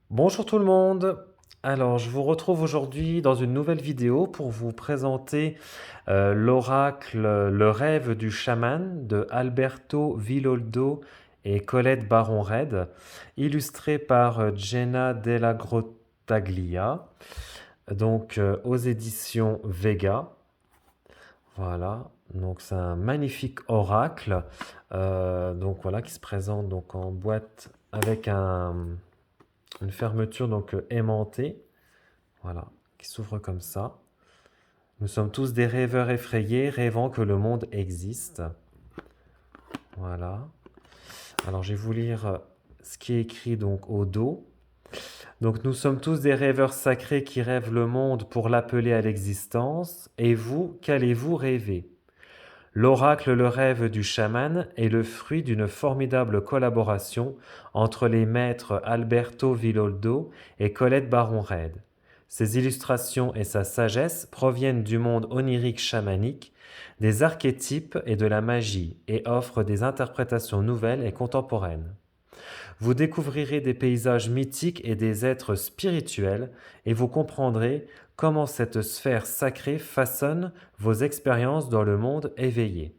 Bonjour tout le monde. Alors, je vous retrouve aujourd'hui dans une nouvelle vidéo pour vous présenter l'oracle Le rêve du chaman de Alberto Villoldo et Colette Baron-Red, illustré par Jenna Della Grottaglia, donc aux éditions Vega. Voilà, donc c'est un magnifique oracle, donc voilà, qui se présente donc en boîte avec une fermeture donc aimantée, voilà, qui s'ouvre comme ça. Nous sommes tous des rêveurs effrayés, rêvant que le monde existe. Voilà. Alors je vais vous lire ce qui est écrit donc au dos. Donc nous sommes tous des rêveurs sacrés qui rêvent le monde pour l'appeler à l'existence. Et vous, qu'allez-vous rêver? L'oracle Le rêve du chaman est le fruit d'une formidable collaboration entre les maîtres Alberto Villoldo et Colette Baron-Red. Ses illustrations et sa sagesse proviennent du monde onirique chamanique, des archétypes et de la magie, et offrent des interprétations nouvelles et contemporaines. Vous découvrirez des paysages mythiques et des êtres spirituels, et vous comprendrez comment cette sphère sacrée façonne vos expériences dans le monde éveillé.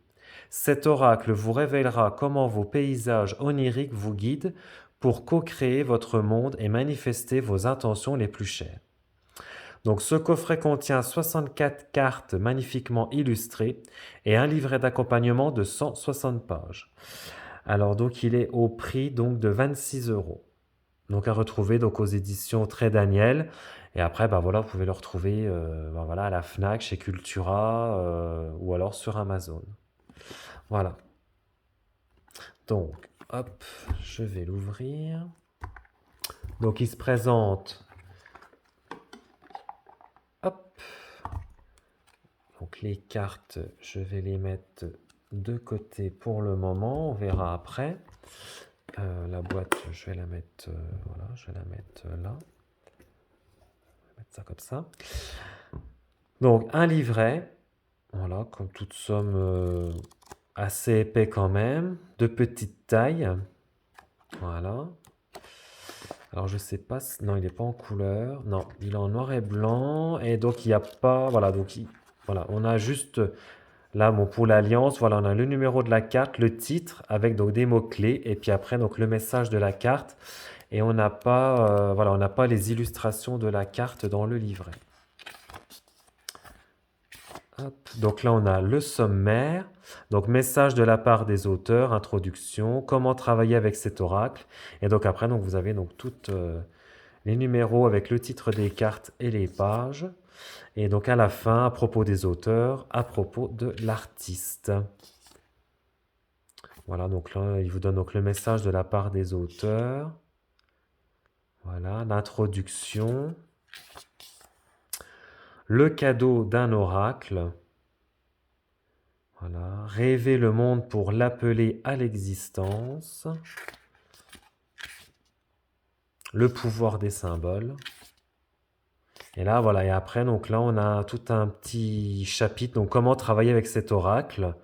Cet oracle vous révélera comment vos paysages oniriques vous guident pour co-créer votre monde et manifester vos intentions les plus chères. Donc ce coffret contient 64 cartes magnifiquement illustrées et un livret d'accompagnement de 160 pages. Alors donc il est au prix donc de 26 euros. Donc à retrouver donc aux éditions Très Daniel. Et après, bah voilà, vous pouvez le retrouver bah voilà, à la Fnac, chez Cultura ou alors sur Amazon. Voilà. Donc, hop, je vais l'ouvrir. Donc il se présente. Hop. Donc les cartes, je vais les mettre de côté pour le moment. On verra après. La boîte, je vais la mettre, voilà, je vais la mettre là. Je vais mettre ça comme ça. Donc un livret, voilà, comme toute somme assez épais quand même, de petite taille, voilà. Alors je sais pas, non il n'est pas en couleur, non, il est en noir et blanc, et donc il n'y a pas, voilà, voilà, on a juste là, bon, pour l'alliance, voilà, on a le numéro de la carte, le titre, avec donc des mots-clés, et puis après donc le message de la carte, et on n'a pas, voilà, on n'a pas les illustrations de la carte dans le livret. Hop. Donc là, on a le sommaire. Donc, message de la part des auteurs, introduction, comment travailler avec cet oracle. Et donc après, donc, vous avez donc toutes les numéros avec le titre des cartes et les pages. Et donc à la fin, à propos des auteurs, à propos de l'artiste. Voilà, donc là, il vous donne donc le message de la part des auteurs. Voilà, l'introduction. Le cadeau d'un oracle. Voilà, rêver le monde pour l'appeler à l'existence. Le pouvoir des symboles. Et là, voilà, et après, donc là, on a tout un petit chapitre, donc comment travailler avec cet oracle.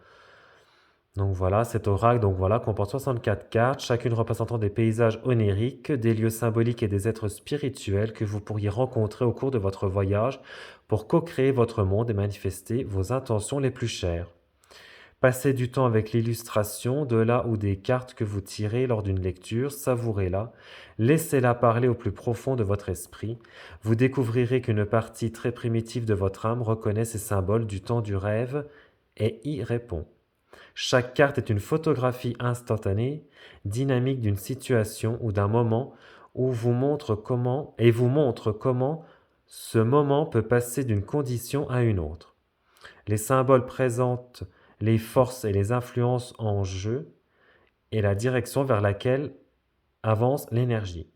Donc voilà, cet oracle, donc voilà, comporte 64 cartes, chacune représentant des paysages oniriques, des lieux symboliques et des êtres spirituels que vous pourriez rencontrer au cours de votre voyage pour co-créer votre monde et manifester vos intentions les plus chères. Passez du temps avec l'illustration de la ou des cartes que vous tirez lors d'une lecture, savourez-la, laissez-la parler au plus profond de votre esprit. Vous découvrirez qu'une partie très primitive de votre âme reconnaît ces symboles du temps du rêve et y répond. Chaque carte est une photographie instantanée, dynamique d'une situation ou d'un moment où vous montre comment ce moment peut passer d'une condition à une autre. Les symboles présentent les forces et les influences en jeu et la direction vers laquelle avance l'énergie.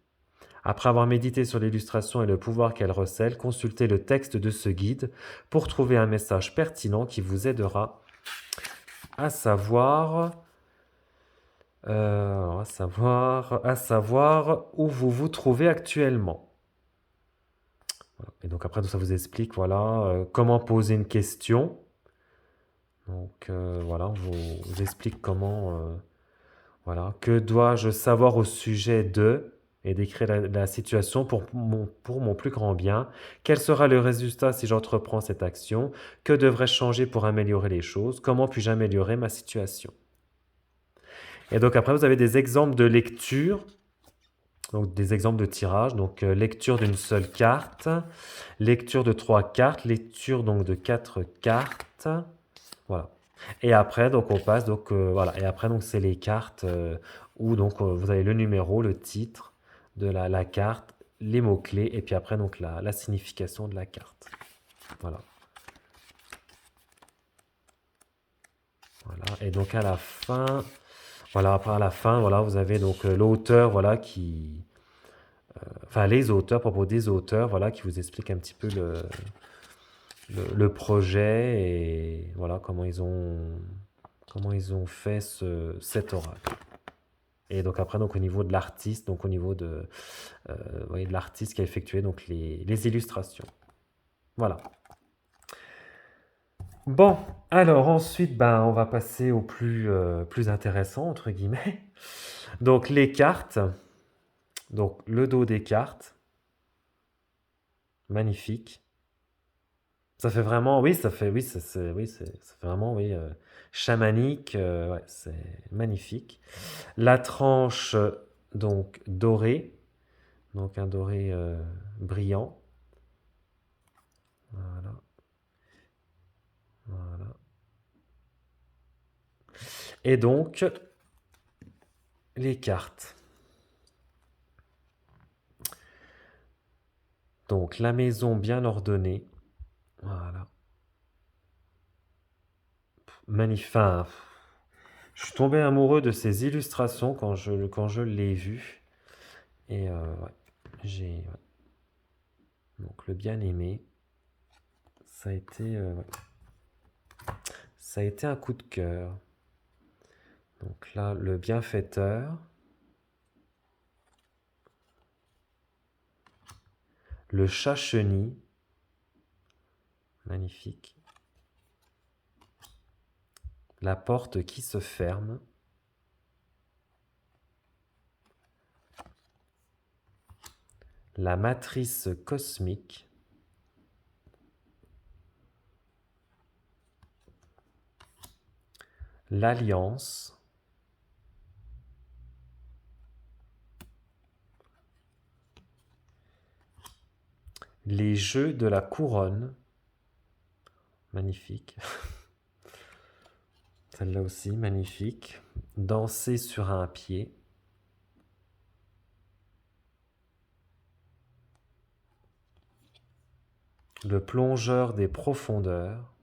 Après avoir médité sur l'illustration et le pouvoir qu'elle recèle, consultez le texte de ce guide pour trouver un message pertinent qui vous aidera à savoir, à savoir où vous vous trouvez actuellement. Voilà. Et donc après tout ça vous explique voilà comment poser une question. Donc voilà, on vous explique comment voilà, que dois-je savoir au sujet de? et décrire la situation pour mon plus grand bien. Quel sera le résultat si j'entreprends cette action? Que devrais-je changer pour améliorer les choses? Comment puis-je améliorer ma situation? Et donc après, vous avez des exemples de lecture, donc des exemples de tirage. Donc lecture d'une seule carte, lecture de 3 cartes, lecture donc de 4 cartes. Voilà. Et après, donc on passe, donc voilà. Et après, donc c'est les cartes où donc vous avez le numéro, le titre de la carte, les mots-clés, et puis après, donc la signification de la carte. Voilà. Voilà. Et donc à la fin, voilà, après à la fin, voilà, vous avez donc l'auteur, voilà, qui, enfin les auteurs, à propos des auteurs, voilà, qui vous expliquent un petit peu le projet et voilà comment ils ont fait cet oracle. Et donc après, donc au niveau de l'artiste, donc au niveau oui, de l'artiste qui a effectué donc les illustrations. Voilà. Bon, alors ensuite, ben, on va passer au plus intéressant, entre guillemets. Donc les cartes, donc le dos des cartes, magnifique. Ça fait vraiment, oui, ça fait, oui, ça fait vraiment, oui, chamanique, ouais, c'est magnifique. La tranche, donc dorée, donc un doré brillant. Voilà, voilà. Et donc, les cartes. Donc, la maison bien ordonnée. Voilà. Magnifique. Enfin, je suis tombé amoureux de ces illustrations quand je l'ai vu. Et ouais, j'ai. Ouais. Donc, le bien-aimé, ouais, ça a été un coup de cœur. Donc là, le bienfaiteur, le chat-chenille, magnifique. La porte qui se ferme. La matrice cosmique. L'alliance. Les jeux de la couronne. Magnifique. Celle-là aussi, magnifique. Danser sur un pied. Le plongeur des profondeurs.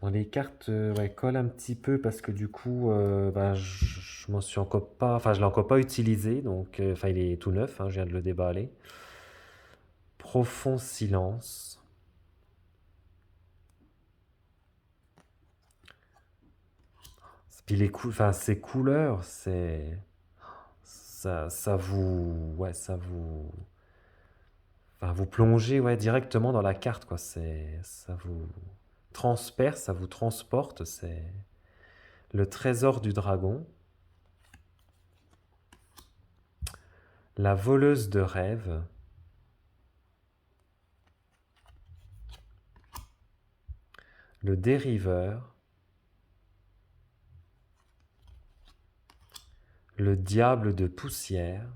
Bon, les cartes ouais, collent un petit peu parce que du coup, bah, je m'en suis encore pas, enfin, je l'ai encore pas utilisé, donc, enfin, il est tout neuf, hein, je viens de le déballer. Profond silence. Puis enfin, ces couleurs, ça vous, ouais, enfin, vous plongez, ouais, directement dans la carte, quoi. Ça vous transperce, ça vous transporte. C'est le trésor du dragon, la voleuse de rêves, le dériveur, le diable de poussière,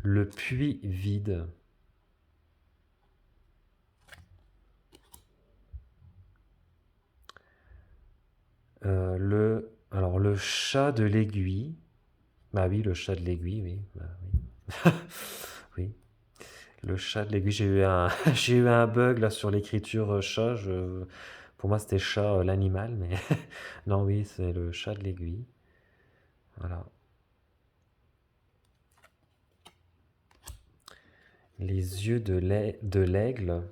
le puits vide, alors le chat de l'aiguille. Bah oui, le chat de l'aiguille, oui. Bah oui. Oui, le chat de l'aiguille. J'ai eu j'ai eu un bug là sur l'écriture chat. Pour moi, c'était chat l'animal, mais non, oui, c'est le chat de l'aiguille. Voilà. Les yeux de l'aigle.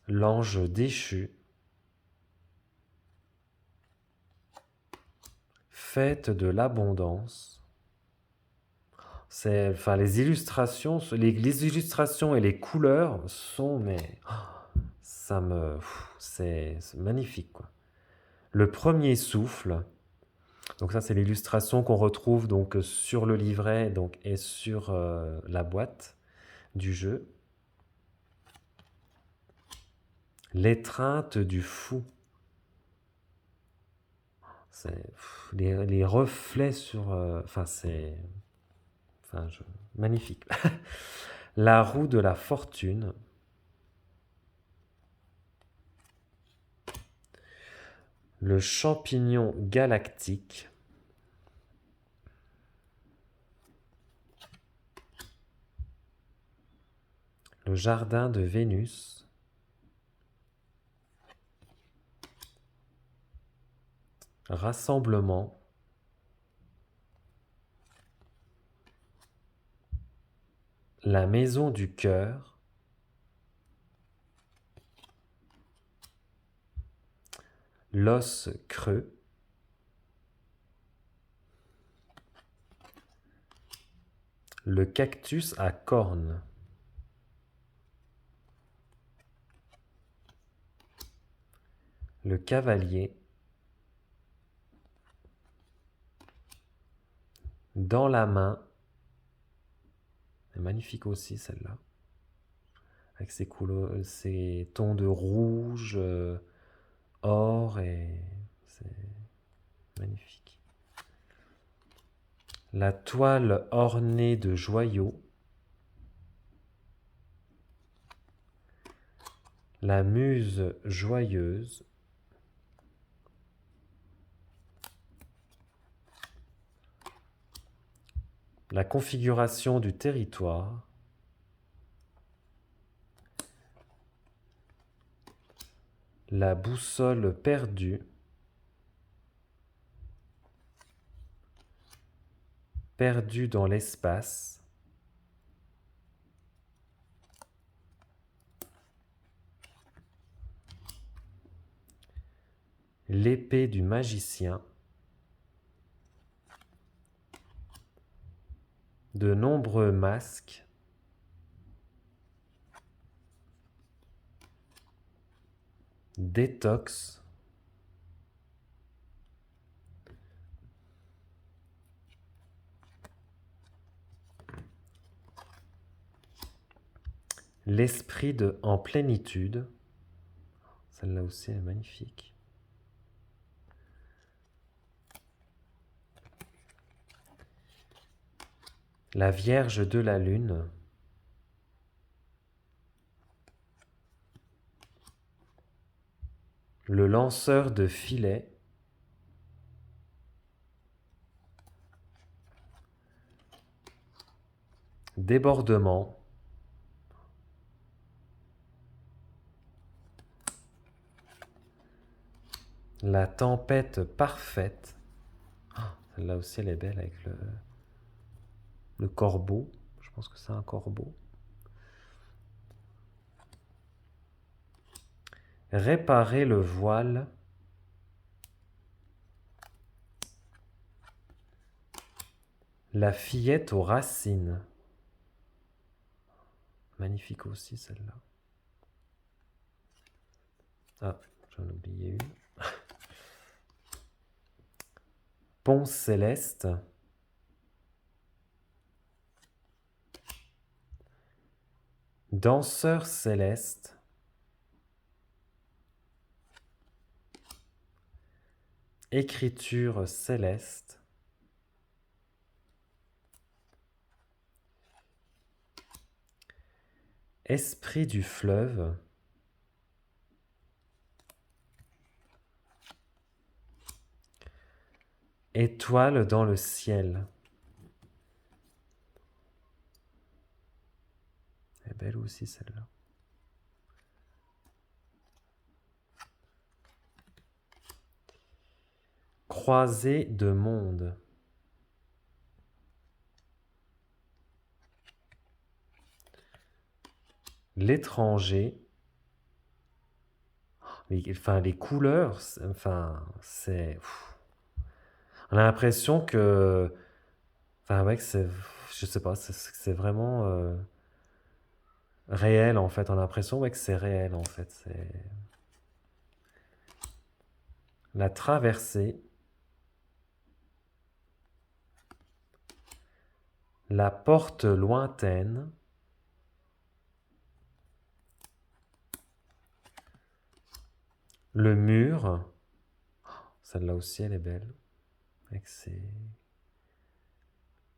L'ange déchu. Fête de l'abondance. enfin, les illustrations, les illustrations et les couleurs sont, mais ça me, c'est magnifique, quoi. Le premier souffle. Donc ça, c'est l'illustration qu'on retrouve donc sur le livret donc et sur la boîte du jeu. L'étreinte du fou. C'est les reflets sur, enfin c'est, enfin magnifique. La roue de la fortune. Le champignon galactique. Le jardin de Vénus. Rassemblement. La maison du cœur. L'os creux. Le cactus à cornes. Le cavalier. Dans la main. C'est magnifique aussi celle-là. Avec ses couleurs, ses tons de rouge, or et c'est magnifique. La toile ornée de joyaux. La muse joyeuse. La configuration du territoire. La boussole perdue. Perdue dans l'espace. L'épée du magicien. De nombreux masques. Détox. L'esprit en plénitude. Celle-là aussi est magnifique. La Vierge de la Lune. Le lanceur de filets. Débordement. La tempête parfaite. Celle-là aussi, elle est belle avec le corbeau. Je pense que c'est un corbeau. Réparer le voile. La fillette aux racines. Magnifique aussi celle-là. Ah, j'en ai oublié une. Pont céleste. Danseur céleste. Écriture céleste. Esprit du fleuve. Étoile dans le ciel. Elle est belle aussi celle-là. Croisée de monde. L'étranger. Enfin, les couleurs, enfin, c'est... On a l'impression que... Enfin, ouais, que c'est... Je je sais pas, c'est vraiment réel en fait. On a l'impression ouais, que c'est réel en fait. C'est la traversée, la porte lointaine, le mur. Celle-là aussi, elle est belle, avec ses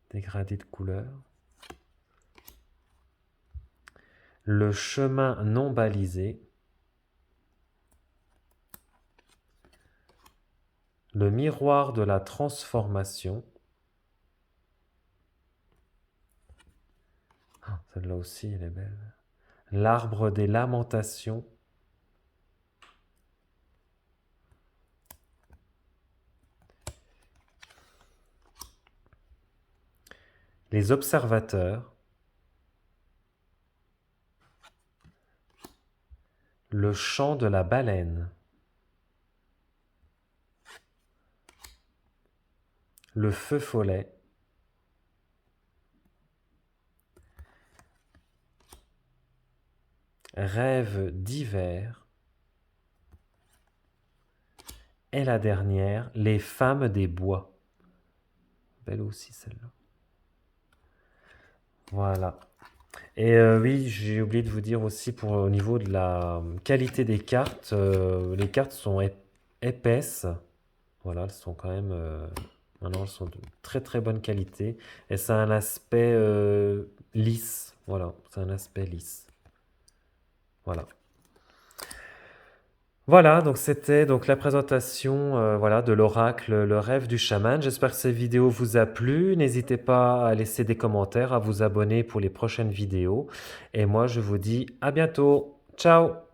dégradés de couleurs. Le chemin non balisé, le miroir de la transformation. Ah, celle-là aussi, elle est belle. L'arbre des lamentations. Les observateurs. Le chant de la baleine. Le feu follet. Rêve d'hiver. Et la dernière, les femmes des bois. Belle aussi celle-là. Voilà. Et oui, j'ai oublié de vous dire aussi pour au niveau de la qualité des cartes, les cartes sont épaisses. Voilà, elles sont quand même maintenant elles sont de très très bonne qualité et ça a un aspect lisse. Voilà, c'est un aspect lisse. Voilà. Voilà, donc c'était donc la présentation voilà, de l'oracle Le Rêve du Chaman. J'espère que cette vidéo vous a plu. N'hésitez pas à laisser des commentaires, à vous abonner pour les prochaines vidéos. Et moi, je vous dis à bientôt. Ciao!